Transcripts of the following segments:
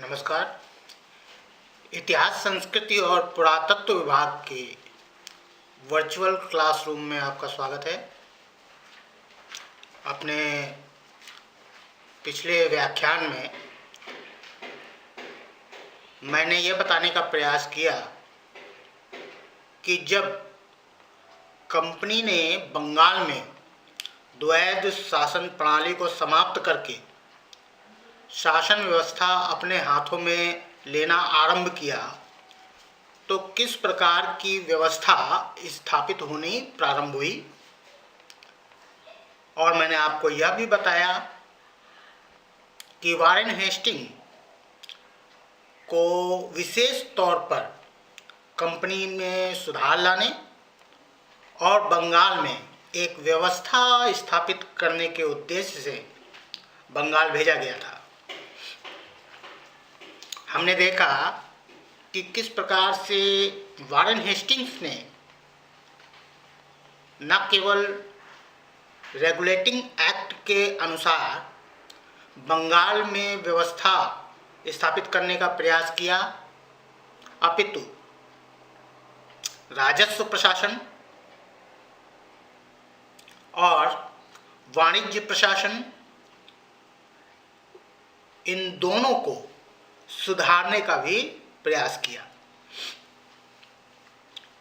नमस्कार। इतिहास, संस्कृति और पुरातत्व विभाग के वर्चुअल क्लासरूम में आपका स्वागत है। अपने पिछले व्याख्यान में मैंने ये बताने का प्रयास किया कि जब कंपनी ने बंगाल में द्वैध शासन प्रणाली को समाप्त करके शासन व्यवस्था अपने हाथों में लेना आरंभ किया तो किस प्रकार की व्यवस्था स्थापित होनी प्रारंभ हुई, और मैंने आपको यह भी बताया कि वारेन हेस्टिंग को विशेष तौर पर कंपनी में सुधार लाने और बंगाल में एक व्यवस्था स्थापित करने के उद्देश्य से बंगाल भेजा गया था। हमने देखा कि किस प्रकार से वारेन हेस्टिंग्स ने न केवल रेगुलेटिंग एक्ट के अनुसार बंगाल में व्यवस्था स्थापित करने का प्रयास किया, अपितु राजस्व प्रशासन और वाणिज्य प्रशासन, इन दोनों को सुधारने का भी प्रयास किया।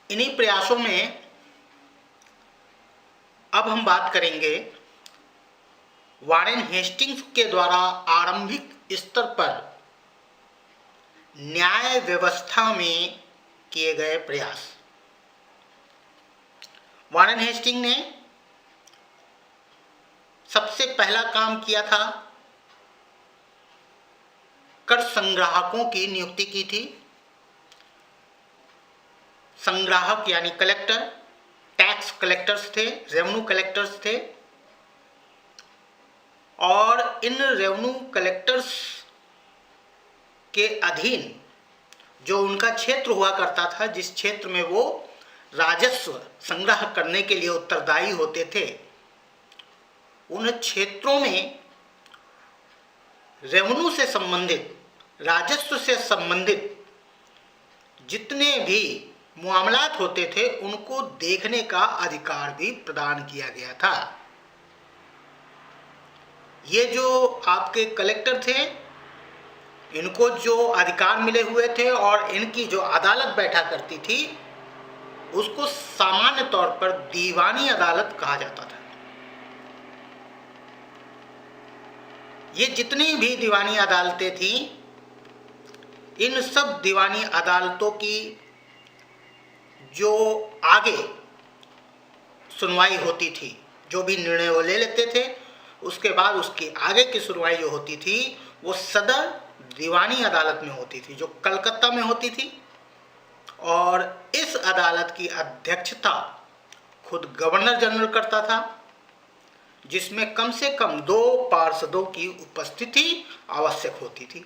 इन्हीं प्रयासों में अब हम बात करेंगे वारेन हेस्टिंग्स के द्वारा आरंभिक स्तर पर न्याय व्यवस्था में किए गए प्रयास। वारेन हेस्टिंग ने सबसे पहला काम किया था, कर संग्राहकों की नियुक्ति की थी। संग्राहक यानी कलेक्टर, टैक्स कलेक्टर्स थे, रेवेन्यू कलेक्टर्स थे, और इन रेवेन्यू कलेक्टर्स के अधीन जो उनका क्षेत्र हुआ करता था, जिस क्षेत्र में वो राजस्व संग्रह करने के लिए उत्तरदायी होते थे, उन क्षेत्रों में रेवेन्यू से संबंधित, राजस्व से संबंधित जितने भी मामलात होते थे उनको देखने का अधिकार भी प्रदान किया गया था। ये जो आपके कलेक्टर थे, इनको जो अधिकार मिले हुए थे और इनकी जो अदालत बैठा करती थी उसको सामान्य तौर पर दीवानी अदालत कहा जाता था। ये जितनी भी दीवानी अदालतें थीं, इन सब दीवानी अदालतों की जो आगे सुनवाई होती थी, जो भी निर्णय वो ले लेते थे, उसके बाद उसकी आगे की सुनवाई जो होती थी वो सदर दीवानी अदालत में होती थी, जो कलकत्ता में होती थी। और इस अदालत की अध्यक्षता खुद गवर्नर जनरल करता था, जिसमें कम से कम 2 पार्षदों की उपस्थिति आवश्यक होती थी।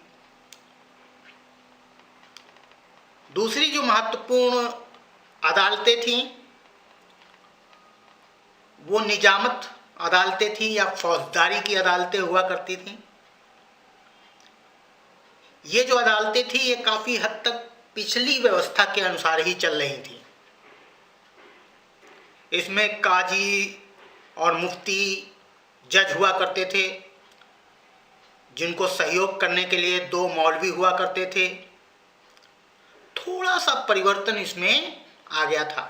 दूसरी जो महत्वपूर्ण अदालतें थीं वो निजामत अदालतें थीं या फौजदारी की अदालतें हुआ करती थीं। ये जो अदालतें थीं ये काफ़ी हद तक पिछली व्यवस्था के अनुसार ही चल रही थीं। इसमें काजी और मुफ्ती जज हुआ करते थे, जिनको सहयोग करने के लिए 2 मौलवी हुआ करते थे। थोड़ा सा परिवर्तन इसमें आ गया था।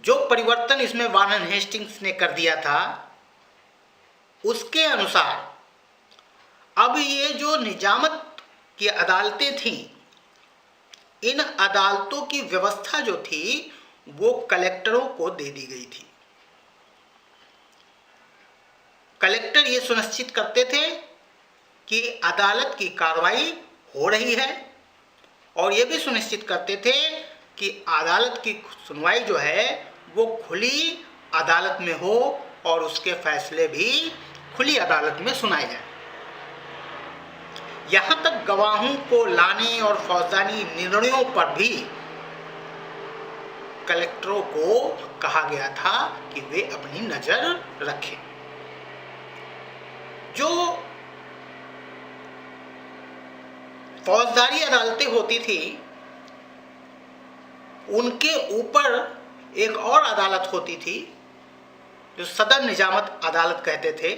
जो परिवर्तन इसमें वारेन हेस्टिंग्स ने कर दिया था, उसके अनुसार अब ये जो निजामत की अदालतें थीं, इन अदालतों की व्यवस्था जो थी वो कलेक्टरों को दे दी गई थी। कलेक्टर ये सुनिश्चित करते थे कि अदालत की कार्रवाई हो रही है, और ये भी सुनिश्चित करते थे कि अदालत की सुनवाई जो है वो खुली अदालत में हो और उसके फैसले भी खुली अदालत में सुनाए जाए। यहाँ तक गवाहों को लाने और फौजदारी निर्णयों पर भी कलेक्टरों को कहा गया था कि वे अपनी नजर रखें। जो फौजदारी अदालतें होती थी, उनके ऊपर एक और अदालत होती थी जो सदर निजामत अदालत कहते थे।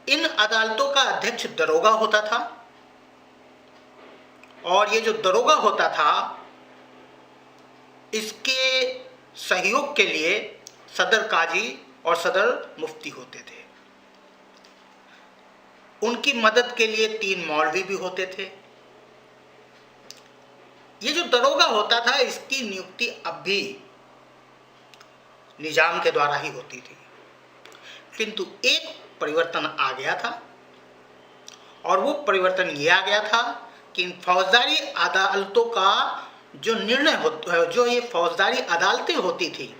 इन अदालतों का अध्यक्ष दरोगा होता था और ये जो दरोगा होता था, इसके सहयोग के लिए सदर काजी और सदर मुफ्ती होते थे। उनकी मदद के लिए 3 मौलवी भी होते थे। ये जो दरोगा होता था, इसकी नियुक्ति अब भी निजाम के द्वारा ही होती थी, किंतु एक परिवर्तन आ गया था और वो परिवर्तन ये आ गया था कि इन फौजदारी अदालतों का जो निर्णय होता है, जो ये फौजदारी अदालतें होती थी,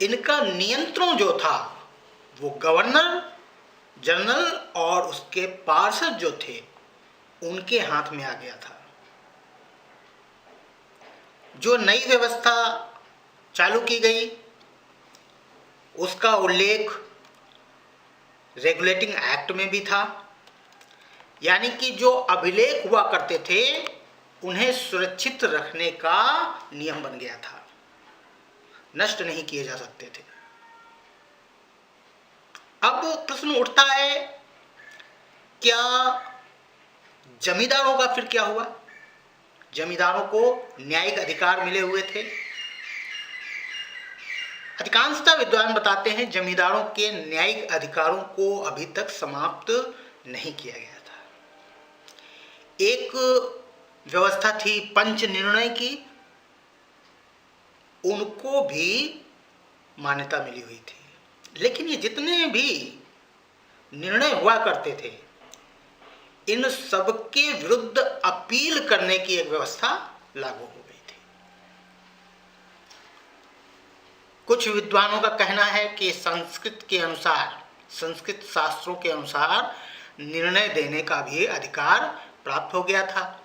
इनका नियंत्रण जो था वो गवर्नर जनरल और उसके पार्षद जो थे उनके हाथ में आ गया था। जो नई व्यवस्था चालू की गई उसका उल्लेख रेगुलेटिंग एक्ट में भी था, यानी कि जो अभिलेख हुआ करते थे उन्हें सुरक्षित रखने का नियम बन गया था, नष्ट नहीं किए जा सकते थे। अब प्रश्न उठता है, क्या जमींदारों का फिर क्या हुआ? जमींदारों को न्यायिक अधिकार मिले हुए थे। अधिकांशतः विद्वान बताते हैं जमींदारों के न्यायिक अधिकारों को अभी तक समाप्त नहीं किया गया था। एक व्यवस्था थी पंच निर्णय की, उनको भी मान्यता मिली हुई थी, लेकिन ये जितने भी निर्णय हुआ करते थे, इन सबके विरुद्ध अपील करने की एक व्यवस्था लागू हो गई थी। कुछ विद्वानों का कहना है कि संस्कृत के अनुसार, संस्कृत शास्त्रों के अनुसार निर्णय देने का भी अधिकार प्राप्त हो गया था,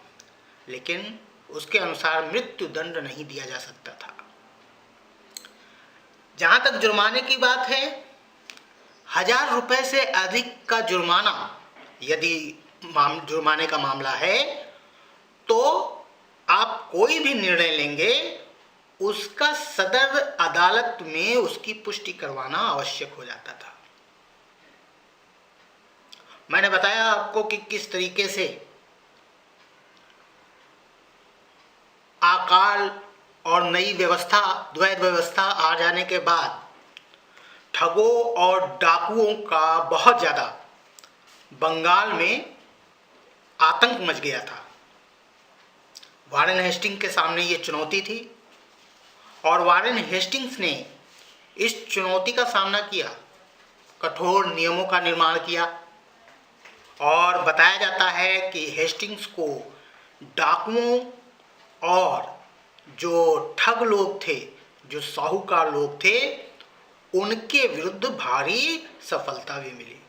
लेकिन उसके अनुसार मृत्यु दंड नहीं दिया जा सकता था। जहां तक जुर्माने की बात है, 1000 रुपए से अधिक का जुर्माना यदि जुर्माने का मामला है तो आप कोई भी निर्णय लेंगे उसका सदर अदालत में उसकी पुष्टि करवाना आवश्यक हो जाता था। मैंने बताया आपको कि किस तरीके से अकाल और नई व्यवस्था, द्वैध व्यवस्था आ जाने के बाद ठगों और डाकुओं का बहुत ज़्यादा बंगाल में आतंक मच गया था। वारेन हेस्टिंग्स के सामने ये चुनौती थी और वारेन हेस्टिंग्स ने इस चुनौती का सामना किया, कठोर नियमों का निर्माण किया और बताया जाता है कि हेस्टिंग्स को डाकुओं और जो ठग लोग थे, जो साहूकार लोग थे, उनके विरुद्ध भारी सफलता भी मिली।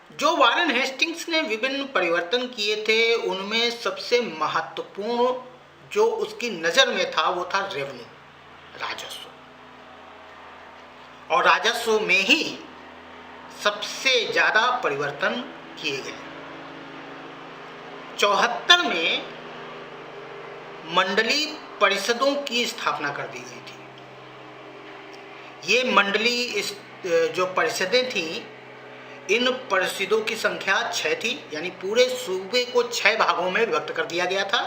जो वारेन हेस्टिंग्स ने विभिन्न परिवर्तन किए थे, उनमें सबसे महत्वपूर्ण जो उसकी नज़र में था वो था रेवेन्यू, राजस्व। और राजस्व में ही सबसे ज़्यादा परिवर्तन किए गए। 74 में मंडली परिषदों की स्थापना कर दी गई थी। ये मंडली जो परिषदें थीं, इन परिषदों की संख्या 6 थी, यानी पूरे सूबे को 6 भागों में विभक्त कर दिया गया था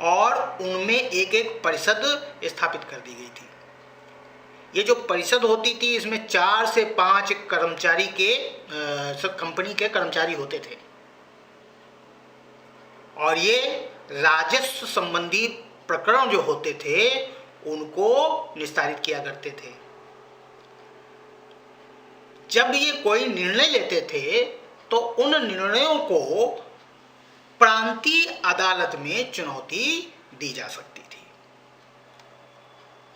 और उनमें एक एक परिषद स्थापित कर दी गई थी। ये जो परिषद होती थी, इसमें 4 से 5 कर्मचारी के कंपनी के कर्मचारी होते थे और ये राजस्व संबंधी प्रकरण जो होते थे उनको निस्तारित किया करते थे। जब ये कोई निर्णय लेते थे तो उन निर्णयों को प्रांतीय अदालत में चुनौती दी जा सकती थी।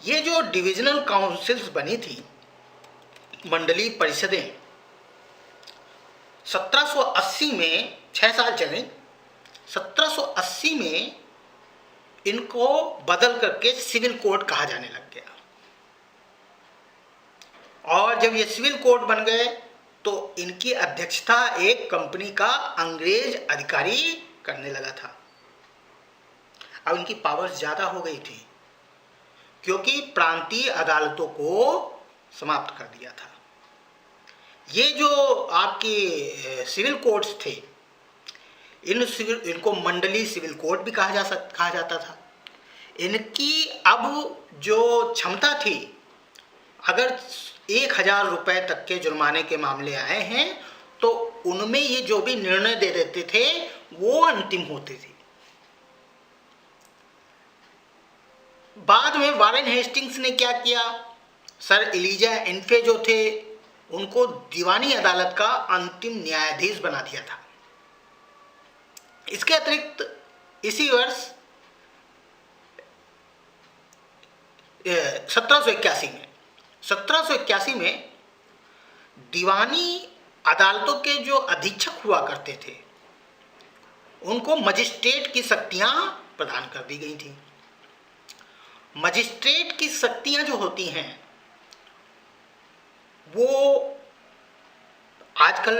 ये जो डिविजनल काउंसिल्स बनी थी, मंडली परिषदें, 1780 में 6 साल चले। 1780 में इनको बदल करके सिविल कोड कहा जाने लग गया और जब ये सिविल कोड बन गए तो इनकी अध्यक्षता एक कंपनी का अंग्रेज अधिकारी करने लगा था। अब इनकी पावर्स ज़्यादा हो गई थी क्योंकि प्रांतीय अदालतों को समाप्त कर दिया था। ये जो आपके सिविल कोर्ट्स थे, इनको मंडलीय सिविल कोर्ट भी कहा जाता था। इनकी अब जो क्षमता थी, अगर 1000 रुपये तक के जुर्माने के मामले आए हैं तो उनमें ये जो भी निर्णय दे देते थे वो अंतिम होते थे। बाद में वारेन हेस्टिंग्स ने क्या किया, सर एलिजा इन्फे जो थे उनको दीवानी अदालत का अंतिम न्यायाधीश बना दिया था। इसके अतिरिक्त इसी वर्ष 1781 में दीवानी अदालतों के जो अधीक्षक हुआ करते थे उनको मजिस्ट्रेट की शक्तियां प्रदान कर दी गई थी। मजिस्ट्रेट की शक्तियां जो होती हैं वो आजकल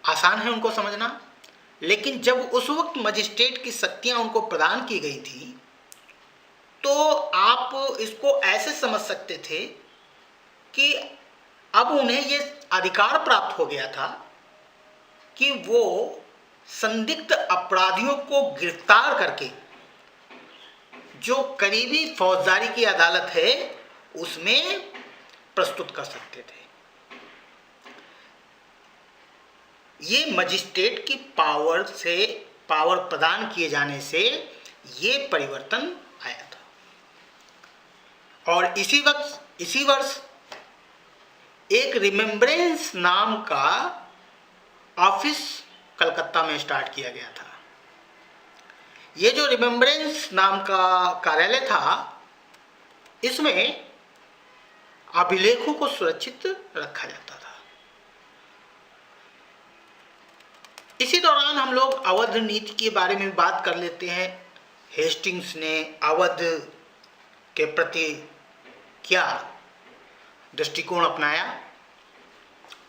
आसान है उनको समझना, लेकिन जब उस वक्त मजिस्ट्रेट की शक्तियां उनको प्रदान की गई थी तो आप इसको ऐसे समझ सकते थे कि अब उन्हें ये अधिकार प्राप्त हो गया था कि वो संदिग्ध अपराधियों को गिरफ्तार करके जो करीबी फौजदारी की अदालत है उसमें प्रस्तुत कर सकते थे। ये मजिस्ट्रेट की पावर प्रदान किए जाने से ये परिवर्तन आया था। और इसी वर्ष एक रिमेम्बरेंस नाम का ऑफिस कलकत्ता में स्टार्ट किया गया था। ये जो रिमेम्बरेंस नाम का कार्यालय था, इसमें अभिलेखों को सुरक्षित रखा जाता था। इसी दौरान हम लोग अवध नीति के बारे में बात कर लेते हैं। हेस्टिंग्स ने अवध के प्रति क्या दृष्टिकोण अपनाया,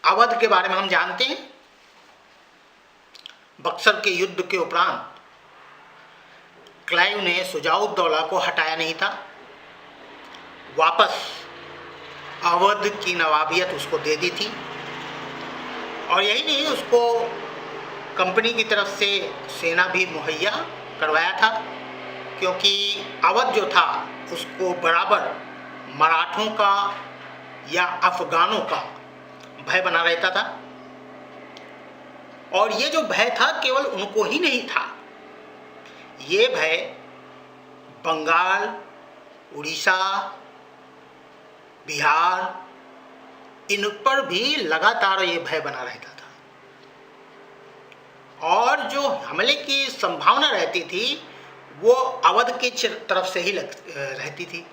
अवध के बारे में हम जानते हैं। बक्सर के युद्ध के उपरांत क्लाइव ने शुजाउद्दौला को हटाया नहीं था, वापस अवध की नवाबियत उसको दे दी थी। और यही नहीं, उसको कंपनी की तरफ से सेना भी मुहैया करवाया था, क्योंकि अवध जो था उसको बराबर मराठों का या अफगानों का भय बना रहता था। और ये जो भय था केवल उनको ही नहीं था, ये भय बंगाल, उड़ीसा, बिहार, इन पर भी लगातार ये भय बना रहता था। और जो हमले की संभावना रहती थी वो अवध की तरफ से ही रहती थी।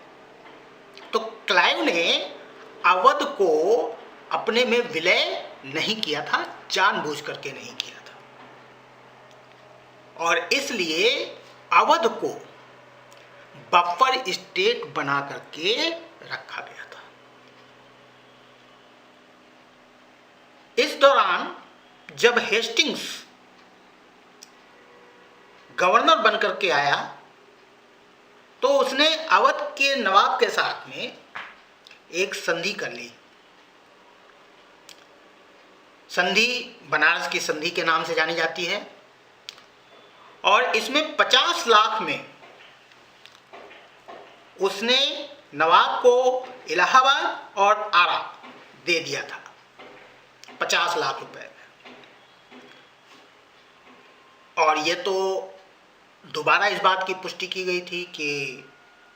तो क्लाइव ने अवध को अपने में विलय नहीं किया था, जानबूझ करके नहीं किया था, और इसलिए अवध को बफर स्टेट बना करके रखा गया था। इस दौरान जब हेस्टिंग्स गवर्नर बनकर के आया तो उसने अवध के नवाब के साथ में एक संधि कर ली। संधि बनारस की संधि के नाम से जानी जाती है, और इसमें 50 लाख में उसने नवाब को इलाहाबाद और आरा दे दिया था, 50 लाख रुपए। और ये तो दोबारा इस बात की पुष्टि की गई थी कि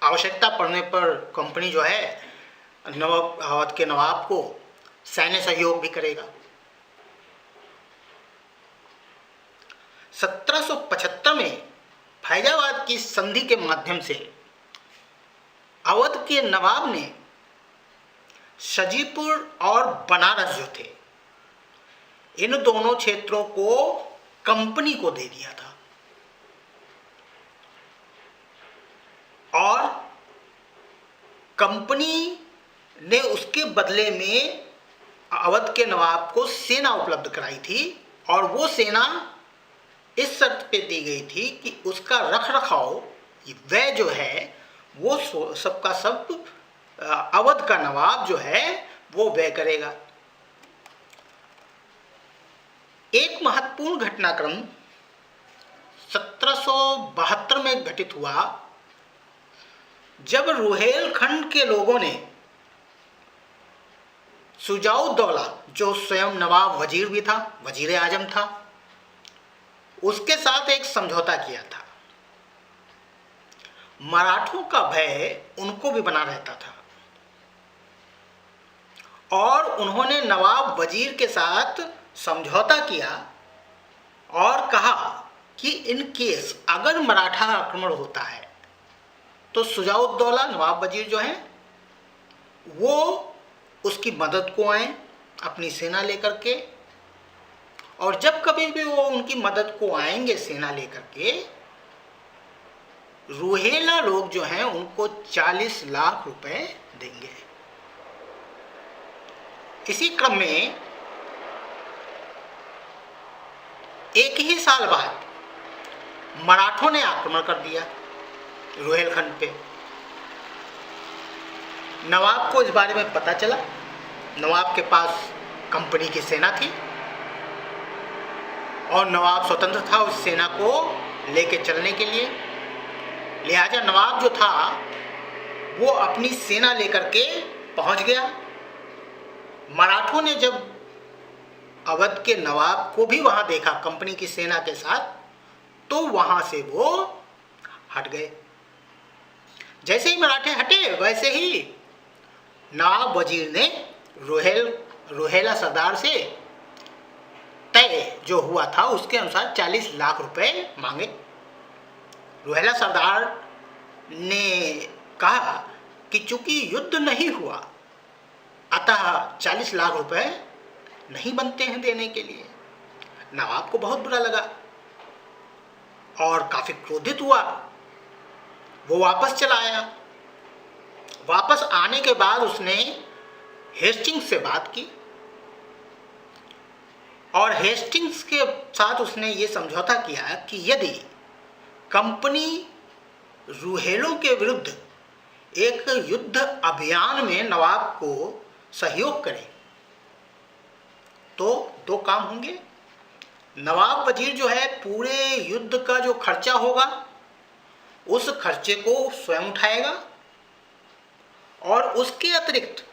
आवश्यकता पड़ने पर कंपनी जो है अवध के नवाब को सैन्य सहयोग भी करेगा। 1775 में फैजाबाद की संधि के माध्यम से अवध के नवाब ने सजीपुर और बनारस जो थे, इन दोनों क्षेत्रों को कंपनी को दे दिया था, और कंपनी ने उसके बदले में अवध के नवाब को सेना उपलब्ध कराई थी और वो सेना इस शर्त पे दी गई थी कि उसका रख रखाव वह जो है वो सबका सब अवध का नवाब जो है वो व्यय करेगा। एक महत्वपूर्ण घटनाक्रम 1772 में घटित हुआ, जब रुहेलखंड के लोगों ने शुजाउद्दौला, जो स्वयं नवाब वजीर भी था, वजीर आजम था, उसके साथ एक समझौता किया था। मराठों का भय उनको भी बना रहता था और उन्होंने नवाब वजीर के साथ समझौता किया और कहा कि इन केस अगर मराठा आक्रमण होता है तो शुजाउद्दौला नवाब वजीर जो हैं वो उसकी मदद को आए अपनी सेना लेकर के, और जब कभी भी वो उनकी मदद को आएंगे सेना लेकर के, रुहेला लोग जो हैं उनको 40 लाख रुपए देंगे। इसी क्रम में एक ही साल बाद मराठों ने आक्रमण कर दिया रुहेलखंड पे। नवाब को इस बारे में पता चला, नवाब के पास कंपनी की सेना थी और नवाब स्वतंत्र था उस सेना को लेके चलने के लिए। लिहाजा नवाब जो था वो अपनी सेना लेकर के पहुंच गया। मराठों ने जब अवध के नवाब को भी वहां देखा कंपनी की सेना के साथ, तो वहां से वो हट गए। जैसे ही मराठे हटे वैसे ही नवाब वजीर ने रुहेला सरदार से तय जो हुआ था उसके अनुसार 40 लाख रुपए मांगे। रुहेला सरदार ने कहा कि चूंकि युद्ध नहीं हुआ अतः 40 लाख रुपए नहीं बनते हैं देने के लिए। नवाब को बहुत बुरा लगा और काफी क्रोधित हुआ। वो वापस चला आया। वापस आने के बाद उसने हेस्टिंग्स से बात की और हेस्टिंग्स के साथ उसने ये समझौता किया कि यदि कंपनी रुहेलों के विरुद्ध एक युद्ध अभियान में नवाब को सहयोग करे तो दो काम होंगे। नवाब वजीर जो है पूरे युद्ध का जो खर्चा होगा उस खर्चे को स्वयं उठाएगा और उसके अतिरिक्त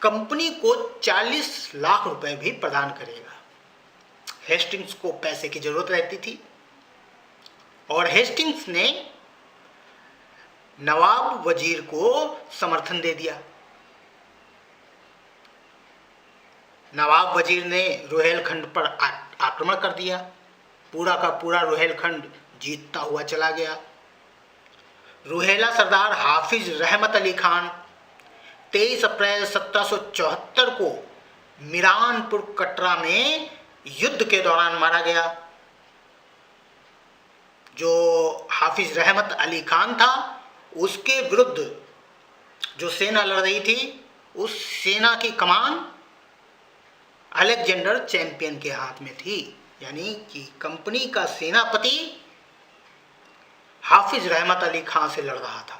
कंपनी को 40 लाख रुपए भी प्रदान करेगा। हेस्टिंग्स को पैसे की जरूरत रहती थी और हेस्टिंग्स ने नवाब वजीर को समर्थन दे दिया। नवाब वजीर ने रुहेलखंड पर आक्रमण कर दिया। पूरा का पूरा रुहेलखंड जीतता हुआ चला गया। रुहेला सरदार हाफिज रहमत अली खान 23 अप्रैल 1774 को मिरानपुर कटरा में युद्ध के दौरान मारा गया। जो हाफिज रहमत अली खान था उसके विरुद्ध जो सेना लड़ रही थी उस सेना की कमान अलेक्जेंडर चैंपियन के हाथ में थी, यानी कि कंपनी का सेनापति हाफिज रहमत अली खान से लड़ रहा था।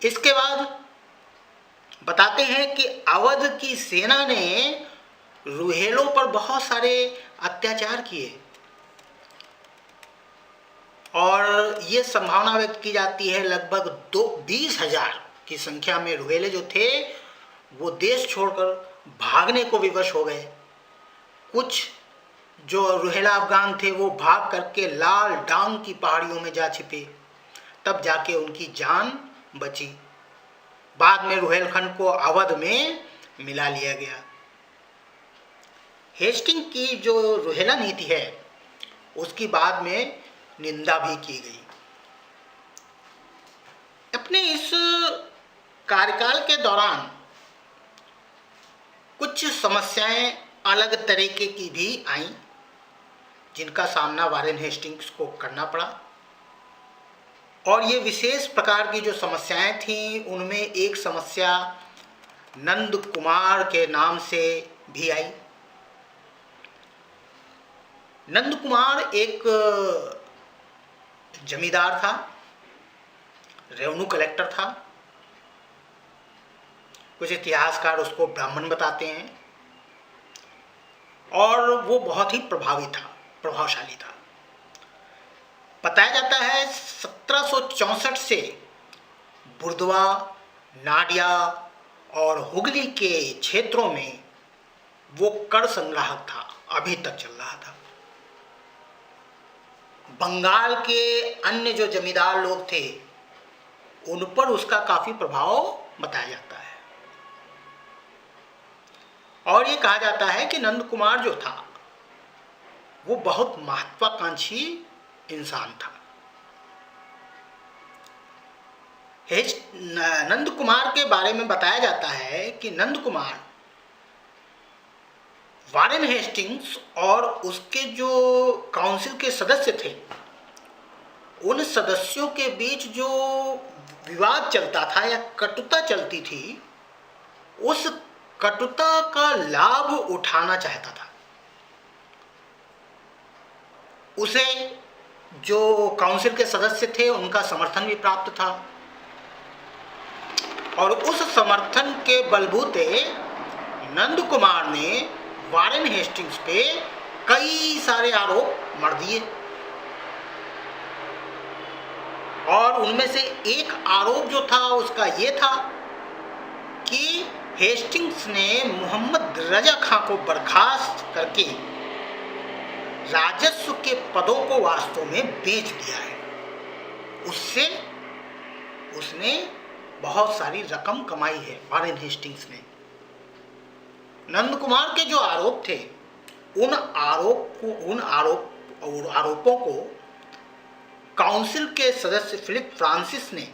इसके बाद बताते हैं कि अवध की सेना ने रुहेलों पर बहुत सारे अत्याचार किए और ये संभावना व्यक्त की जाती है लगभग 20,000 की संख्या में रुहेले जो थे वो देश छोड़कर भागने को विवश हो गए। कुछ जो रुहेला अफगान थे वो भाग करके लाल डांग की पहाड़ियों में जा छिपे, तब जाके उनकी जान बची। बाद में रुहेलखंड को अवध में मिला लिया गया। हेस्टिंग की जो रुहेला नीति है उसकी बाद में निंदा भी की गई। अपने इस कार्यकाल के दौरान कुछ समस्याएं अलग तरीके की भी आईं जिनका सामना वारेन हेस्टिंग्स को करना पड़ा। और ये विशेष प्रकार की जो समस्याएं थीं उनमें एक समस्या नंद कुमार के नाम से भी आई। नंद कुमार एक जमींदार था, रेवेन्यू कलेक्टर था। कुछ इतिहासकार उसको ब्राह्मण बताते हैं, और वो बहुत ही प्रभावशाली था। बताया जाता है 1764 से बुर्दवा, नाडिया और हुगली के क्षेत्रों में वो कर संग्राहक था, अभी तक चल रहा था। बंगाल के अन्य जो जमींदार लोग थे उन पर उसका काफी प्रभाव बताया जाता है। और ये कहा जाता है कि नंद कुमार जो था वो बहुत महत्वाकांक्षी इंसान था। नंद कुमार के बारे में बताया जाता है कि नंद कुमार वारेन हेस्टिंग्स और उसके जो काउंसिल के सदस्य थे उन सदस्यों के बीच जो विवाद चलता था या कटुता चलती थी, उस कटुता का लाभ उठाना चाहता था। उसे जो काउंसिल के सदस्य थे उनका समर्थन भी प्राप्त था, और उस समर्थन के बलबूते नंद कुमार ने वारेन हेस्टिंग्स पे कई सारे आरोप मढ़ दिए। और उनमें से एक आरोप जो था उसका ये था कि हेस्टिंग्स ने मोहम्मद रजा खां को बर्खास्त करके राजस्व के पदों को वास्तव में बेच दिया है। उससे उसने बहुत सारी रकम कमाई है वारेन हेस्टिंग्स ने। नंद कुमार के जो आरोप थे उन आरोपों को काउंसिल के सदस्य फिलिप फ्रांसिस ने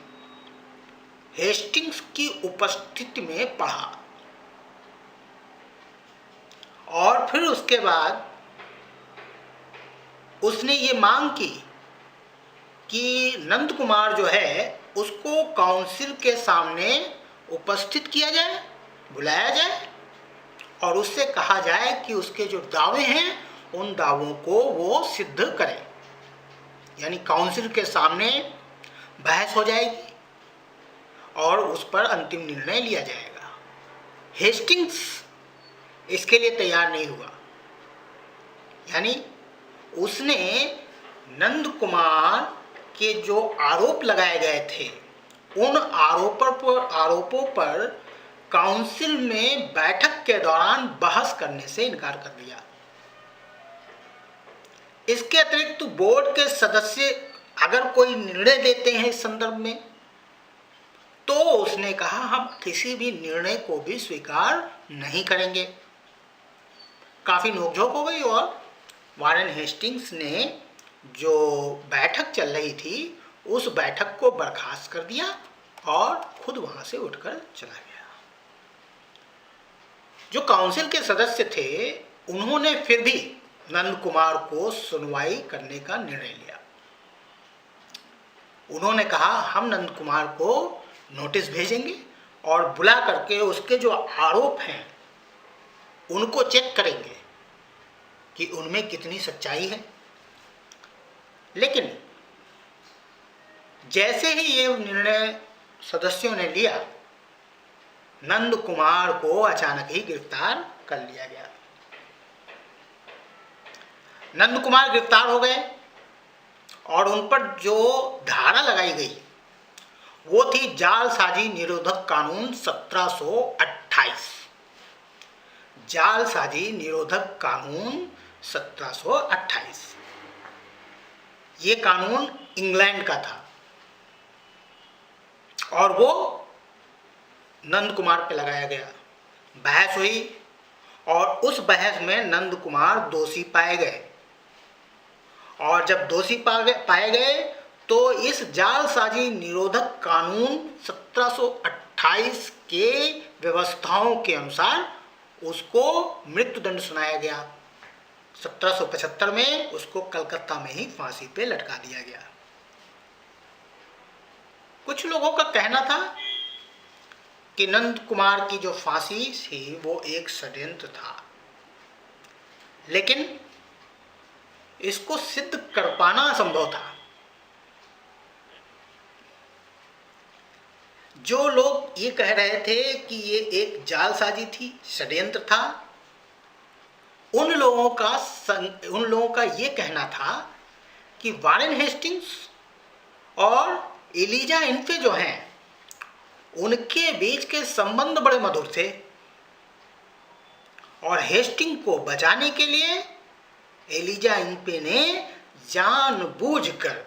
हेस्टिंग्स की उपस्थिति में पढ़ा, और फिर उसके बाद उसने ये मांग की कि नंद कुमार जो है उसको काउंसिल के सामने उपस्थित किया जाए, बुलाया जाए, और उससे कहा जाए कि उसके जो दावे हैं उन दावों को वो सिद्ध करे। यानी काउंसिल के सामने बहस हो जाएगी और उस पर अंतिम निर्णय लिया जाएगा। हेस्टिंग्स इसके लिए तैयार नहीं हुआ। यानी उसने नंद कुमार के जो आरोप लगाए गए थे उन आरोपों पर काउंसिल में बैठक के दौरान बहस करने से इनकार कर दिया। इसके अतिरिक्त बोर्ड के सदस्य अगर कोई निर्णय देते हैं इस संदर्भ में, तो उसने कहा हम किसी भी निर्णय को भी स्वीकार नहीं करेंगे। काफी नोकझोंक हो गई और वारेन हेस्टिंग्स ने जो बैठक चल रही थी उस बैठक को बर्खास्त कर दिया और खुद वहां से उठकर चला गया। जो काउंसिल के सदस्य थे उन्होंने फिर भी नंद कुमार को सुनवाई करने का निर्णय लिया। उन्होंने कहा हम नंद कुमार को नोटिस भेजेंगे और बुला करके उसके जो आरोप हैं उनको चेक करेंगे कि उनमें कितनी सच्चाई है। लेकिन जैसे ही ये निर्णय सदस्यों ने लिया, नंद कुमार को अचानक ही गिरफ्तार कर लिया गया। नंद कुमार गिरफ्तार हो गए और उन पर जो धारा लगाई गई वो थी जालसाजी निरोधक कानून 1728। जालसाजी निरोधक कानून 1728 ये कानून इंग्लैंड का था और वो नंद कुमार पे लगाया गया। बहस हुई और उस बहस में नंद कुमार दोषी पाए गए, और जब दोषी पाए गए तो इस जालसाजी निरोधक कानून 1728 के व्यवस्थाओं के अनुसार उसको मृत्युदंड सुनाया गया। 1775 में उसको कलकत्ता में ही फांसी पे लटका दिया गया। कुछ लोगों का कहना था कि नंद कुमार की जो फांसी थी वो एक षड्यंत्र था, लेकिन इसको सिद्ध कर पाना असंभव था। जो लोग ये कह रहे थे कि ये एक जालसाजी थी, षड्यंत्र था, उन लोगों का ये कहना था कि वारेन हेस्टिंग्स और एलिजा इन्फे जो हैं उनके बीच के संबंध बड़े मधुर थे और हेस्टिंग को बचाने के लिए एलिजा इन्फे ने जानबूझकर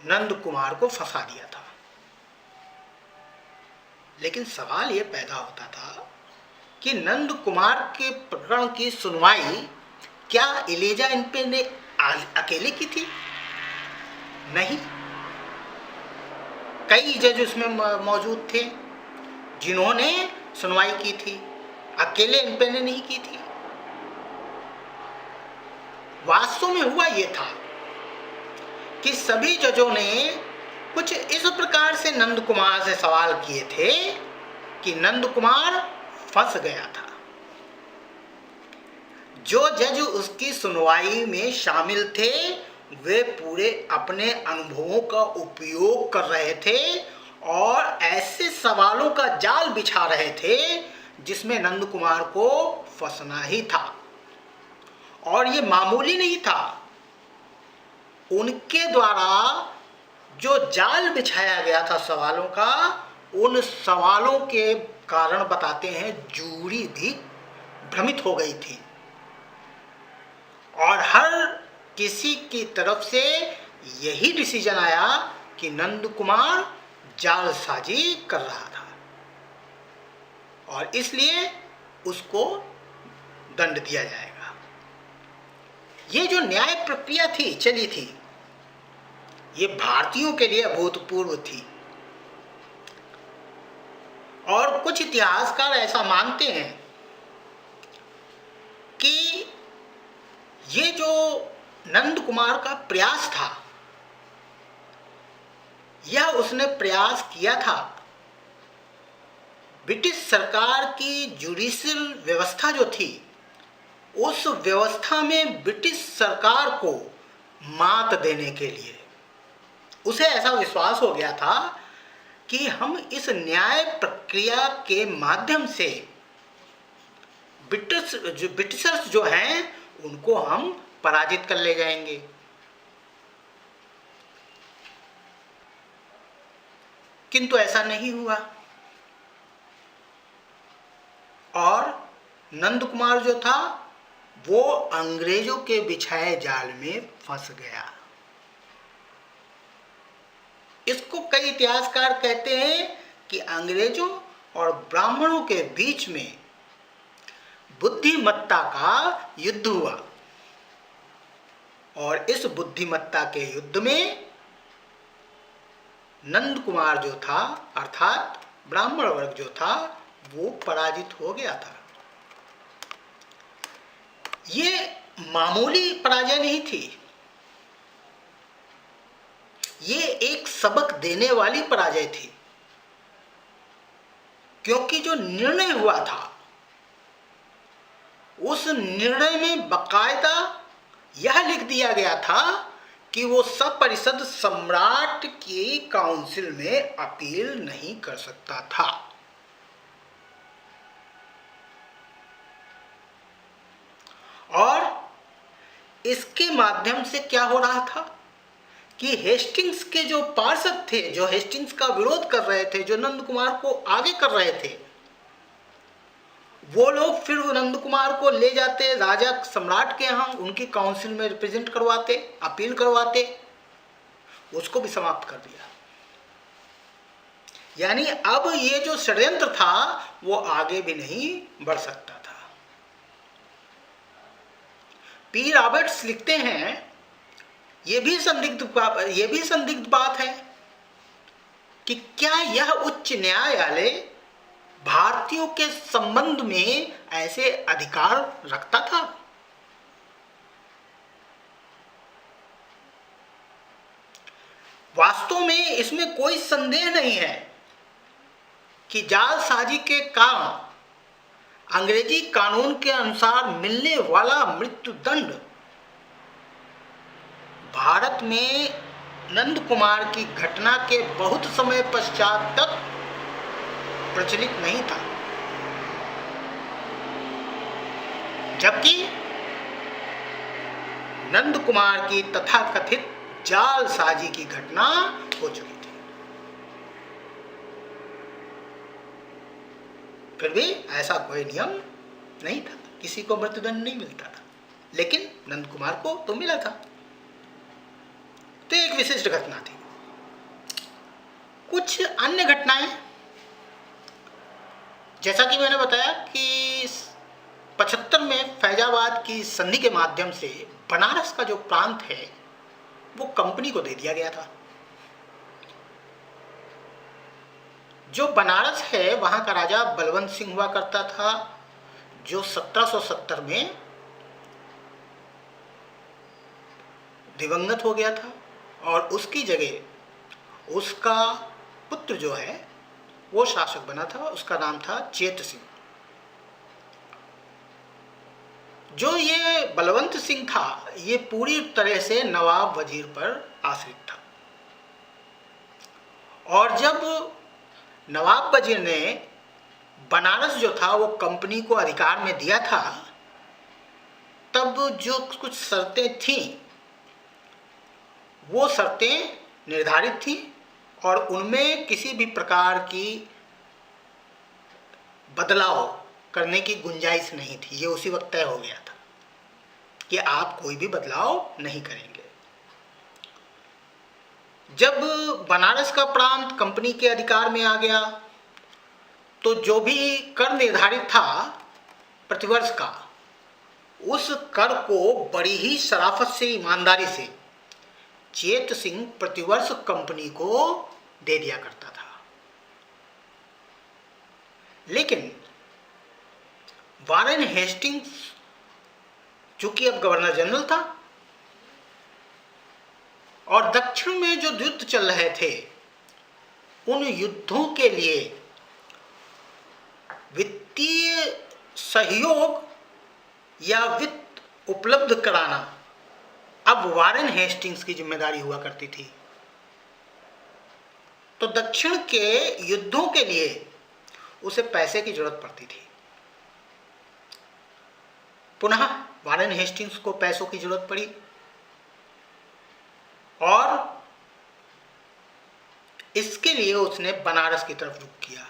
नंद कुमार को फंसा दिया था। लेकिन सवाल यह पैदा होता था कि नंद कुमार के प्रकरण की सुनवाई क्या एलिजा इन्फे ने अकेले की थी? नहीं, कई जज उसमें मौजूद थे जिन्होंने सुनवाई की थी, अकेले इन्फे ने नहीं की थी। वास्तव में हुआ यह था कि सभी जजों ने कुछ इस प्रकार से नंद कुमार से सवाल किए थे कि नंद कुमार फंस गया था। जो जज उसकी सुनवाई में शामिल थे वे पूरे अपने अनुभवों का उपयोग कर रहे थे और ऐसे सवालों का जाल बिछा रहे थे जिसमें नंद कुमार को फंसना ही था। और ये मामूली नहीं था, उनके द्वारा जो जाल बिछाया गया था सवालों का, उन सवालों के कारण बताते हैं जूरी भी भ्रमित हो गई थी और हर किसी की तरफ से यही डिसीजन आया कि नंद कुमार जालसाजी कर रहा था और इसलिए उसको दंड दिया जाएगा। ये जो न्याय प्रक्रिया थी चली थी, ये भारतीयों के लिए अभूतपूर्व थी और कुछ इतिहासकार ऐसा मानते हैं कि ये जो नंद कुमार का प्रयास था, यह उसने प्रयास किया था ब्रिटिश सरकार की जुडिशियल व्यवस्था जो थी, उस व्यवस्था में ब्रिटिश सरकार को मात देने के लिए। उसे ऐसा विश्वास हो गया था कि हम इस न्याय प्रक्रिया के माध्यम से ब्रिटिशर्स जो हैं उनको हम पराजित कर ले जाएंगे। किंतु ऐसा नहीं हुआ और नंद कुमार जो था वो अंग्रेजों के बिछाए जाल में फंस गया। इसको कई इतिहासकार कहते हैं कि अंग्रेजों और ब्राह्मणों के बीच में बुद्धिमत्ता का युद्ध हुआ और इस बुद्धिमत्ता के युद्ध में नंद कुमार जो था अर्थात ब्राह्मण वर्ग जो था वो पराजित हो गया था। ये मामूली पराजय नहीं थी, ये एक सबक देने वाली पराजय थी, क्योंकि जो निर्णय हुआ था उस निर्णय में बकायदा यह लिख दिया गया था कि वो सपरिषद सम्राट की काउंसिल में अपील नहीं कर सकता था। और इसके माध्यम से क्या हो रहा था कि हेस्टिंग्स के जो पार्षद थे, जो हेस्टिंग्स का विरोध कर रहे थे, जो नंद कुमार को आगे कर रहे थे, वो लोग फिर नंद कुमार को ले जाते राजा सम्राट के यहाँ, उनकी काउंसिल में रिप्रेजेंट करवाते, अपील करवाते, उसको भी समाप्त कर दिया। यानी अब ये जो षड्यंत्र था वो आगे भी नहीं बढ़ सकता था। पी रॉबर्ट्स लिखते हैं ये भी संदिग्ध बात है कि क्या यह उच्च न्यायालय भारतीयों के संबंध में ऐसे अधिकार रखता था। वास्तव में इसमें कोई संदेह नहीं है कि जालसाजी के कारण अंग्रेजी कानून के अनुसार मिलने वाला मृत्युदंड भारत में नंद कुमार की घटना के बहुत समय पश्चात तक प्रचलित नहीं था, जबकि नंद कुमार की तथाकथित जालसाजी की घटना हो चुकी थी। फिर भी ऐसा कोई नियम नहीं था, किसी को मृत्युदंड नहीं मिलता था, लेकिन नंद कुमार को तो मिला था। तो एक विशिष्ट घटना थी। कुछ अन्य घटनाएं, जैसा कि मैंने बताया कि 75 में फैजाबाद की संधि के माध्यम से बनारस का जो प्रांत है वो कंपनी को दे दिया गया था। जो बनारस है वहां का राजा बलवंत सिंह हुआ करता था, जो 1770 में दिवंगत हो गया था, और उसकी जगह उसका पुत्र जो है वो शासक बना था। उसका नाम था चेत सिंह। जो ये बलवंत सिंह था ये पूरी तरह से नवाब वजीर पर आश्रित था, और जब नवाब वजीर ने बनारस जो था वो कंपनी को अधिकार में दिया था, तब जो कुछ शर्तें थीं वो शर्तें निर्धारित थी, और उनमें किसी भी प्रकार की बदलाव करने की गुंजाइश नहीं थी। ये उसी वक्त तय हो गया था कि आप कोई भी बदलाव नहीं करेंगे। जब बनारस का प्रांत कंपनी के अधिकार में आ गया तो जो भी कर निर्धारित था प्रतिवर्ष का, उस कर को बड़ी ही शराफत से, ईमानदारी से चेत सिंह प्रतिवर्ष कंपनी को दे दिया करता था। लेकिन वारेन हेस्टिंग्स चूंकि अब गवर्नर जनरल था, और दक्षिण में जो युद्ध चल रहे थे उन युद्धों के लिए वित्तीय सहयोग या वित्त उपलब्ध कराना अब वारेन हेस्टिंग्स की जिम्मेदारी हुआ करती थी। तो दक्षिण के युद्धों के लिए उसे पैसे की जरूरत पड़ती थी। पुनः वारेन हेस्टिंग्स को पैसों की जरूरत पड़ी, और इसके लिए उसने बनारस की तरफ रुख किया।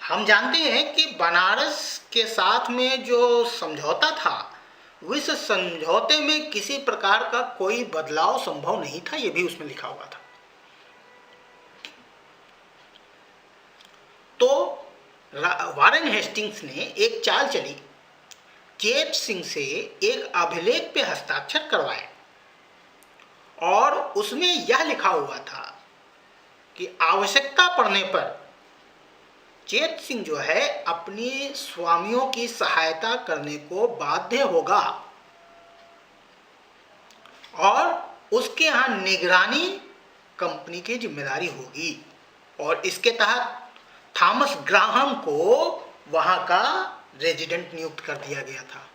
हम जानते हैं कि बनारस के साथ में जो समझौता था, उस समझौते में किसी प्रकार का कोई बदलाव संभव नहीं था, यह भी उसमें लिखा हुआ था। तो वारेन हेस्टिंग्स ने एक चाल चली, चेत सिंह से एक अभिलेख पे हस्ताक्षर करवाए, और उसमें यह लिखा हुआ था कि आवश्यकता पड़ने पर चेत सिंह जो है अपनी स्वामियों की सहायता करने को बाध्य होगा, और उसके यहाँ निगरानी कंपनी की जिम्मेदारी होगी। और इसके तहत थॉमस ग्राहम को वहां का रेजिडेंट नियुक्त कर दिया गया था।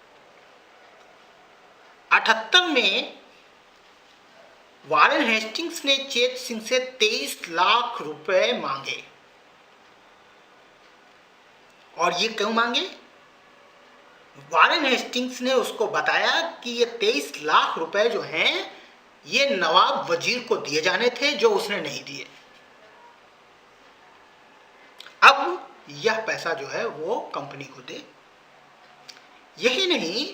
78 में वारेन हेस्टिंग्स ने चेत सिंह से 23 लाख रुपए मांगे। और ये क्यों मांगे? वारेन हेस्टिंग्स ने उसको बताया कि ये 23 लाख रुपए जो हैं ये नवाब वजीर को दिए जाने थे, जो उसने नहीं दिए। अब यह पैसा जो है वो कंपनी को दे। यही नहीं,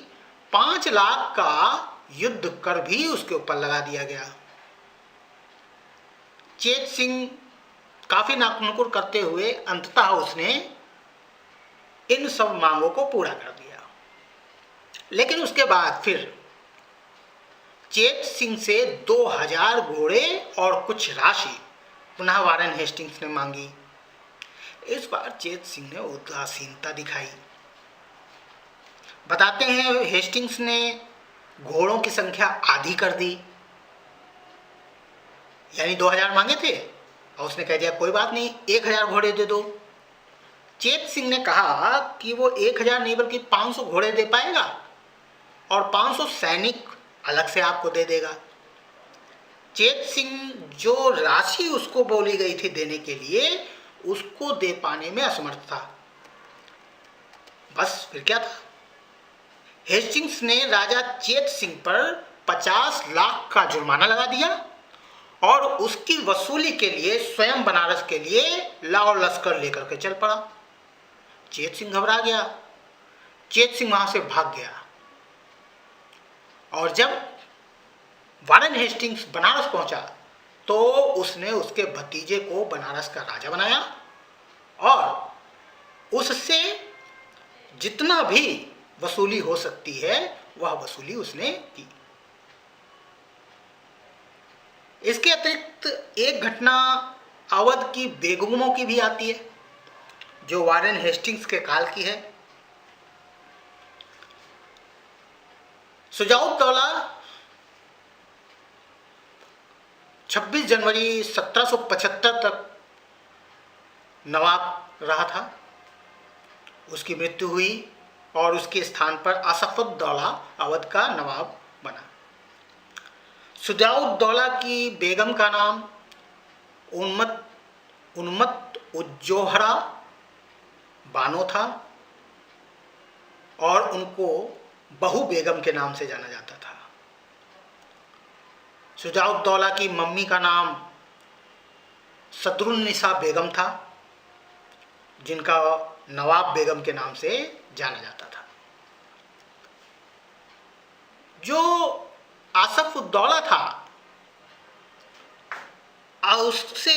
5 लाख का युद्ध कर भी उसके ऊपर लगा दिया गया। चेत सिंह काफी नाकुर करते हुए अंततः उसने इन सब मांगों को पूरा कर दिया। लेकिन उसके बाद फिर चेत सिंह से 2000 घोड़े और कुछ राशि पुनः वारेन हेस्टिंग्स ने मांगी। इस बार चेत सिंह ने उदासीनता दिखाई। बताते हैं हेस्टिंग्स ने घोड़ों की संख्या आधी कर दी, यानी 2000 मांगे थे और उसने कह दिया कोई बात नहीं, 1000 घोड़े दे दो। चेत सिंह ने कहा कि वो 1000 नहीं बल्कि 500 घोड़े दे पाएगा और 500 सैनिक अलग से आपको दे देगा। चेत सिंह जो राशि उसको बोली गई थी देने के लिए, उसको दे पाने में असमर्थ था। बस फिर क्या था, हेस्टिंग्स ने राजा चेत सिंह पर 50 लाख का जुर्माना लगा दिया और उसकी वसूली के लिए स्वयं बनारस के लिए लाहौर लश्कर लेकर के चल पड़ा। चेत सिंह घबरा गया, चेत सिंह वहां से भाग गया और जब वारेन हेस्टिंग्स बनारस पहुंचा तो उसने उसके भतीजे को बनारस का राजा बनाया और उससे जितना भी वसूली हो सकती है वह वसूली उसने की। इसके अतिरिक्त एक घटना अवध की बेगमों की भी आती है जो वारेन हेस्टिंग्स के काल की है। शुजाउद्दौला 26 जनवरी 1775 तक नवाब रहा था। उसकी मृत्यु हुई और उसके स्थान पर असफुद्दौला अवध का नवाब बना। शुजाउद्दौला की बेगम का नाम उन्मत्त उज्जोहरा बानो था और उनको बहू बेगम के नाम से जाना जाता था। शुजाउद्दौला की मम्मी का नाम सदरुन्निसा बेगम था जिनका नवाब बेगम के नाम से जाना जाता था। जो आसफउद्दौला था उससे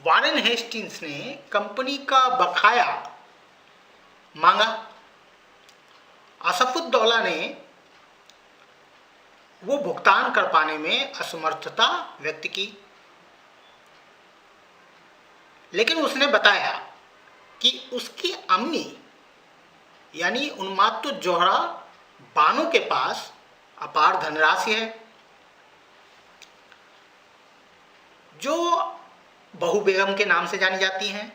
वारेन हेस्टिंग्स ने कंपनी का बकाया मांगा। आसफउद्दौला ने वो भुगतान कर पाने में असमर्थता व्यक्त की, लेकिन उसने बताया कि उसकी अम्मी यानी उन्मात्तु जोहरा बानो के पास अपार धनराशि है जो बहू बेगम के नाम से जानी जाती हैं।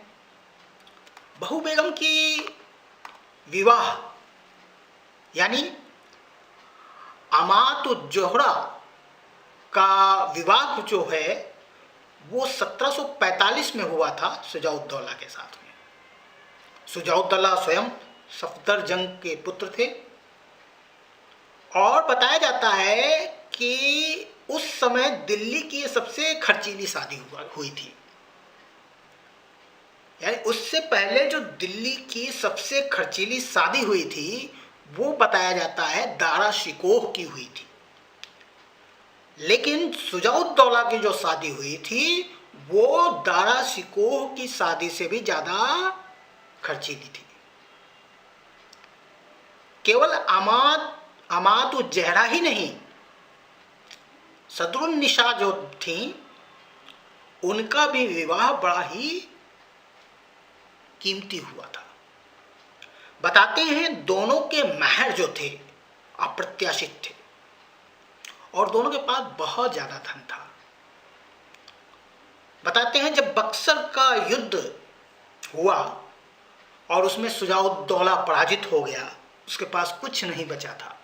बहू बेगम की विवाह यानी अमातु जोहरा का विवाह जो है वो 1745 में हुआ था शुजाउद्दौला के साथ में। शुजाउद्दौला स्वयं सफदरजंग के पुत्र थे और बताया जाता है कि उस समय दिल्ली की सबसे खर्चीली शादी हुई थी। यानी उससे पहले जो दिल्ली की सबसे खर्चीली शादी हुई थी वो बताया जाता है दारा शिकोह की हुई थी, लेकिन शुजाउद्दौला की जो शादी हुई थी वो दारा शिकोह की शादी से भी ज्यादा खर्चीली थी। केवल अमातु जहरा ही नहीं, सदरुन्निसा जो थी उनका भी विवाह बड़ा ही कीमती हुआ था। बताते हैं दोनों के महर जो थे अप्रत्याशित थे और दोनों के पास बहुत ज्यादा धन था। बताते हैं जब बक्सर का युद्ध हुआ और उसमें शुजाउद्दौला पराजित हो गया, उसके पास कुछ नहीं बचा था,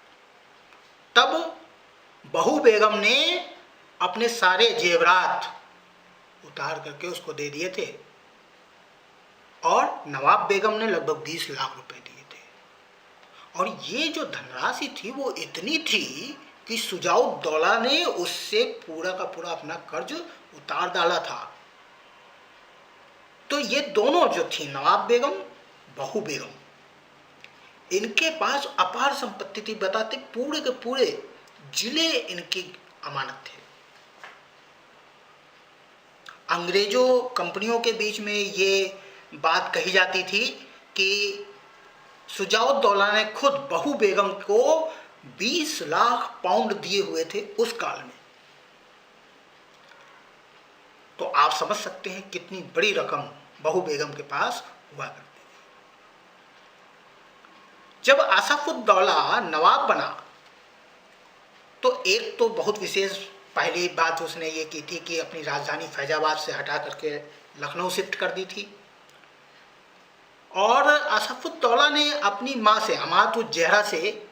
तब बहू बेगम ने अपने सारे जेवरात उतार करके उसको दे दिए थे और नवाब बेगम ने लगभग 20 लाख रुपए दिए थे। और ये जो धनराशि थी वो इतनी थी कि शुजाउद्दौला ने उससे पूरा का पूरा अपना कर्ज उतार डाला था। तो ये दोनों जो थी नवाब बेगम बहू बेगम, इनके पास अपार संपत्ति थी। बताते पूरे के पूरे जिले इनकी अमानत थे। अंग्रेजों कंपनियों के बीच में ये बात कही जाती थी कि शुजाउद्दौला ने खुद बहू बेगम को 20 लाख पाउंड दिए हुए थे उस काल में। तो आप समझ सकते हैं कितनी बड़ी रकम बहू बेगम के पास हुआ करती थी। जब आसफउद्दौला नवाब बना तो एक तो बहुत विशेष पहली बात उसने ये की थी कि अपनी राजधानी फैजाबाद से हटा करके लखनऊ शिफ्ट कर दी थी। और असफुद्दौला ने अपनी माँ से, अमातुज्जहरा से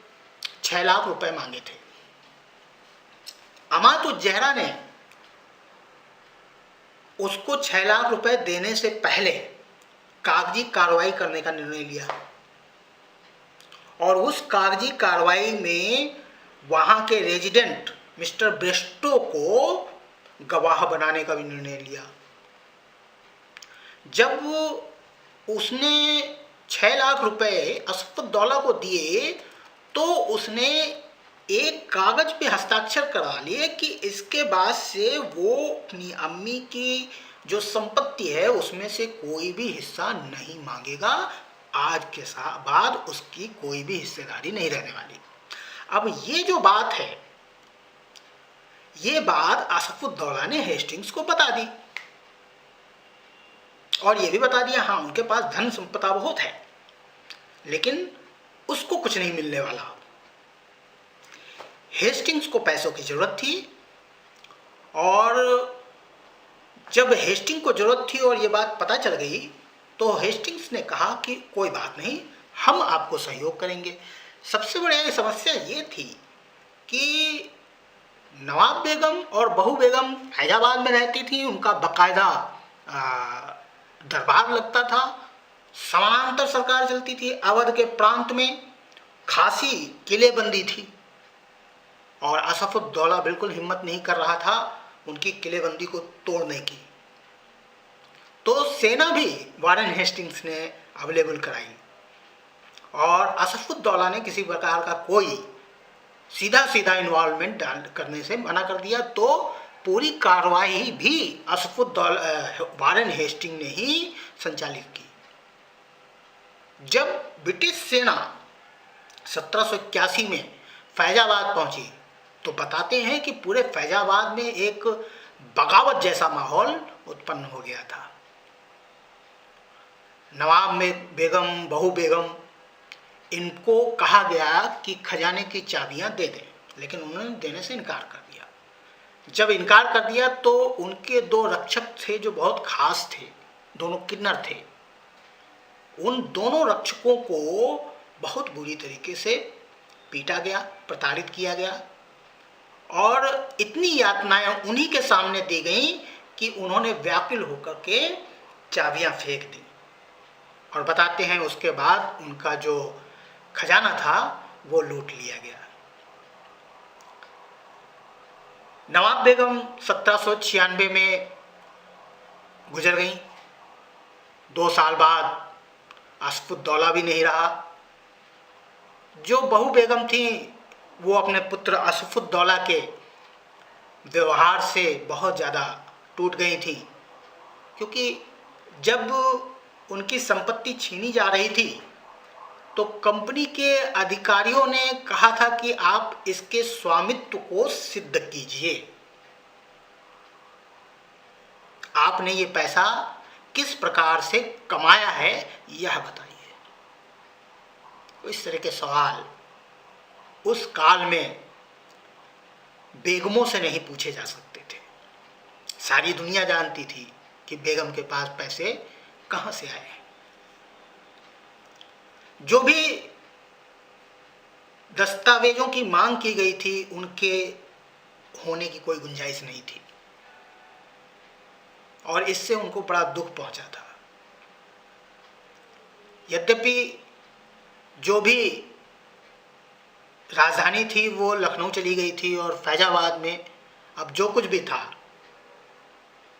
6 लाख रुपए मांगे थे। अमातुज्जहरा ने उसको 6 लाख रुपए देने से पहले कागजी कार्रवाई करने का निर्णय लिया, और उस कागजी कार्रवाई में वहां के रेजिडेंट मिस्टर ब्रेस्टो को गवाह बनाने का भी निर्णय लिया। जब उसने 6 लाख रुपए असफुद्दौला को दिए तो उसने एक कागज पे हस्ताक्षर करा लिए कि इसके बाद से वो अपनी अम्मी की जो संपत्ति है उसमें से कोई भी हिस्सा नहीं मांगेगा। आज के बाद उसकी कोई भी हिस्सेदारी नहीं रहने वाली। अब ये जो बात है, ये बात असफुद्दौला ने हेस्टिंग्स को बता दी, और ये भी बता दिया हाँ उनके पास धन संपदा बहुत है, लेकिन उसको कुछ नहीं मिलने वाला। हेस्टिंग्स को पैसों की जरूरत थी, और जब हेस्टिंग्स को जरूरत थी और ये बात पता चल गई तो हेस्टिंग्स ने कहा कि कोई बात नहीं, हम आपको सहयोग करेंगे। सबसे बड़ी समस्या ये थी कि नवाब बेगम और बहू बेगम फैजाबाद में रहती थी, उनका बाकायदा दरबार लगता था, समानांतर सरकार चलती थी, अवध के प्रांत में खासी किलेबंदी थी, और असफुद्दौला बिल्कुल हिम्मत नहीं कर रहा था उनकी किलेबंदी को तोड़ने की। तो सेना भी वारेन हेस्टिंग्स ने अवेलेबल कराई, और असफुद्दौला ने किसी प्रकार का कोई सीधा सीधा इन्वॉल्वमेंट करने से मना कर दिया। तो पूरी कार्रवाई भी असफुद्दौला वारेन हेस्टिंग ने ही संचालित की। जब ब्रिटिश सेना 1781 में फैजाबाद पहुंची तो बताते हैं कि पूरे फैजाबाद में एक बगावत जैसा माहौल उत्पन्न हो गया था। नवाब में बेगम, बहू बेगम, इनको कहा गया कि खजाने की चाबियां दे दें, लेकिन उन्होंने देने से इनकार कर दिया। जब इनकार कर दिया तो उनके 2 रक्षक थे जो बहुत खास थे, दोनों किन्नर थे। उन दोनों रक्षकों को बहुत बुरी तरीके से पीटा गया, प्रताड़ित किया गया, और इतनी यातनाएं उन्हीं के सामने दी गई कि उन्होंने व्याकुल होकर के चाबियां फेंक दी। और बताते हैं उसके बाद उनका जो खजाना था वो लूट लिया गया। नवाब बेगम 1796 में गुजर गई। 2 साल बाद असफुद्दौला भी नहीं रहा। जो बहू बेगम थी वो अपने पुत्र असफुद्दौला के व्यवहार से बहुत ज़्यादा टूट गई थी, क्योंकि जब उनकी संपत्ति छीनी जा रही थी तो कंपनी के अधिकारियों ने कहा था कि आप इसके स्वामित्व को सिद्ध कीजिए, आपने ये पैसा किस प्रकार से कमाया है यह बताइए। इस तरह के सवाल उस काल में बेगमों से नहीं पूछे जा सकते थे। सारी दुनिया जानती थी कि बेगम के पास पैसे कहां से आए। जो भी दस्तावेजों की मांग की गई थी उनके होने की कोई गुंजाइश नहीं थी, और इससे उनको बड़ा दुख पहुंचा था। यद्यपि जो भी राजधानी थी वो लखनऊ चली गई थी, और फैजाबाद में अब जो कुछ भी था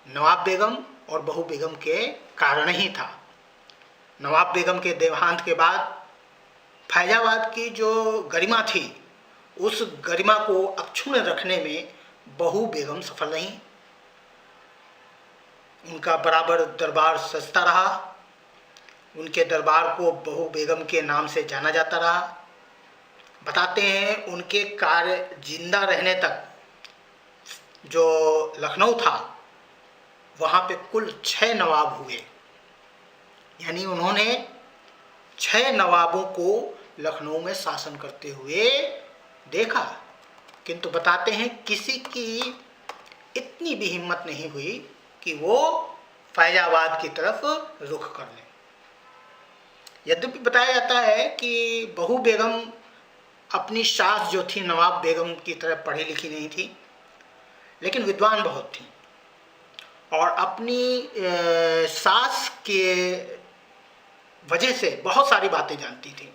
नवाब बेगम और बहू बेगम के कारण ही था। नवाब बेगम के देहांत के बाद फैजाबाद की जो गरिमा थी उस गरिमा को अक्षुण्ण रखने में बहू बेगम सफल नहीं। उनका बराबर दरबार सजता रहा, उनके दरबार को बहू बेगम के नाम से जाना जाता रहा। बताते हैं उनके कार्य जिंदा रहने तक जो लखनऊ था वहाँ पे कुल 6 नवाब हुए, यानी उन्होंने 6 नवाबों को लखनऊ में शासन करते हुए देखा। किंतु बताते हैं किसी की इतनी भी हिम्मत नहीं हुई कि वो फैजाबाद की तरफ रुख कर लें। यद्यपि बताया जाता है कि बहू बेगम अपनी सास जो थी नवाब बेगम की तरह पढ़ी लिखी नहीं थी, लेकिन विद्वान बहुत थी और अपनी सास के वजह से बहुत सारी बातें जानती थी।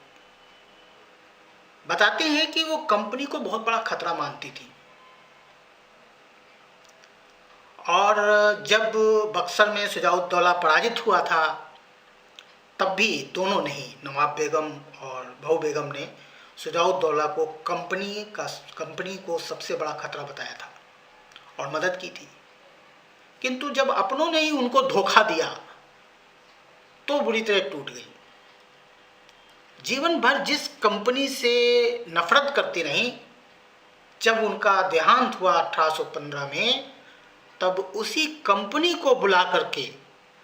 बताते हैं कि वो कंपनी को बहुत बड़ा खतरा मानती थी और जब बक्सर में शुजाउद्दौला पराजित हुआ था तब भी दोनों ने ही, नवाब बेगम और बहू बेगम ने शुजाउद्दौला को कंपनी को सबसे बड़ा खतरा बताया था और मदद की थी। किंतु जब अपनों ने ही उनको धोखा दिया तो बुरी तरह टूट गई। जीवन भर जिस कंपनी से नफरत करती रहीं, जब उनका देहांत हुआ 1815 में, तब उसी कंपनी को बुला करके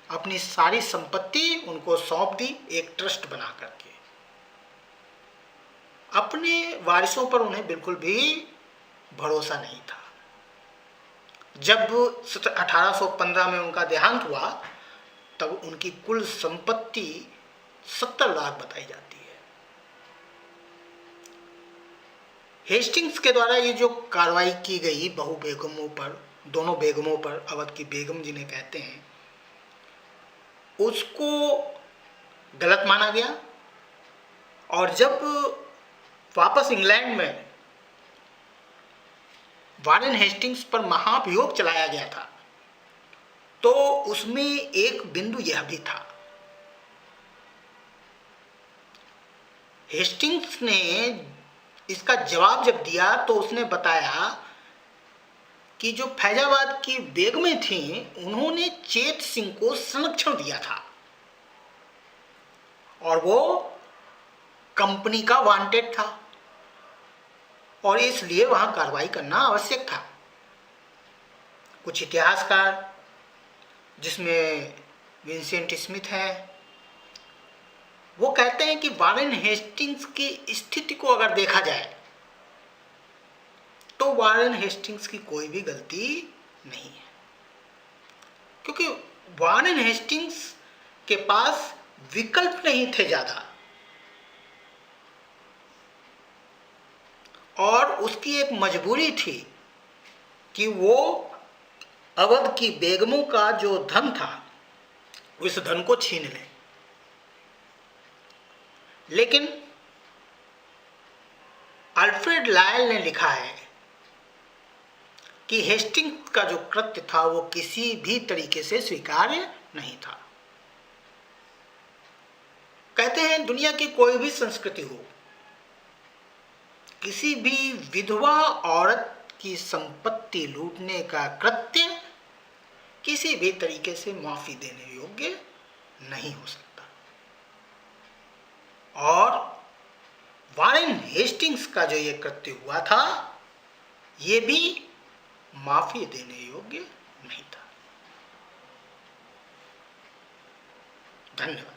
अपनी सारी संपत्ति उनको सौंप दी, एक ट्रस्ट बना करके। अपने वारिसों पर उन्हें बिल्कुल भी भरोसा नहीं था। जब 1815 में उनका देहांत हुआ तब उनकी कुल संपत्ति 70 लाख बताई जाती है। हेस्टिंग्स के द्वारा ये जो कार्रवाई की गई बहू बेगमों पर, दोनों बेगमों पर, अवध की बेगम जिन्हें कहते हैं, उसको गलत माना गया और जब वापस इंग्लैंड में वारेन हेस्टिंग्स पर महाभियोग चलाया गया था तो उसमें एक बिंदु यह भी था। हेस्टिंग्स ने इसका जवाब जब दिया तो उसने बताया कि जो फैजाबाद की बेगमें थीं, उन्होंने चेत सिंह को संरक्षण दिया था और वो कंपनी का वांटेड था और इसलिए वहां कार्रवाई करना आवश्यक था। कुछ इतिहासकार, जिसमें विंसेंट स्मिथ है, वो कहते हैं कि वारेन हेस्टिंग्स की स्थिति को अगर देखा जाए तो वारेन हेस्टिंग्स की कोई भी गलती नहीं है, क्योंकि वारेन हेस्टिंग्स के पास विकल्प नहीं थे ज्यादा और उसकी एक मजबूरी थी कि वो अवध की बेगमों का जो धन था उस धन को छीन ले। लेकिन अल्फ्रेड लायल ने लिखा है कि हेस्टिंग्स का जो कृत्य था वो किसी भी तरीके से स्वीकार्य नहीं था। कहते हैं दुनिया की कोई भी संस्कृति हो, किसी भी विधवा औरत की संपत्ति लूटने का कृत्य किसी भी तरीके से माफी देने योग्य नहीं हो सकता और वारेन हेस्टिंग्स का जो ये कृत्य हुआ था ये भी माफी देने योग्य नहीं था। धन्यवाद।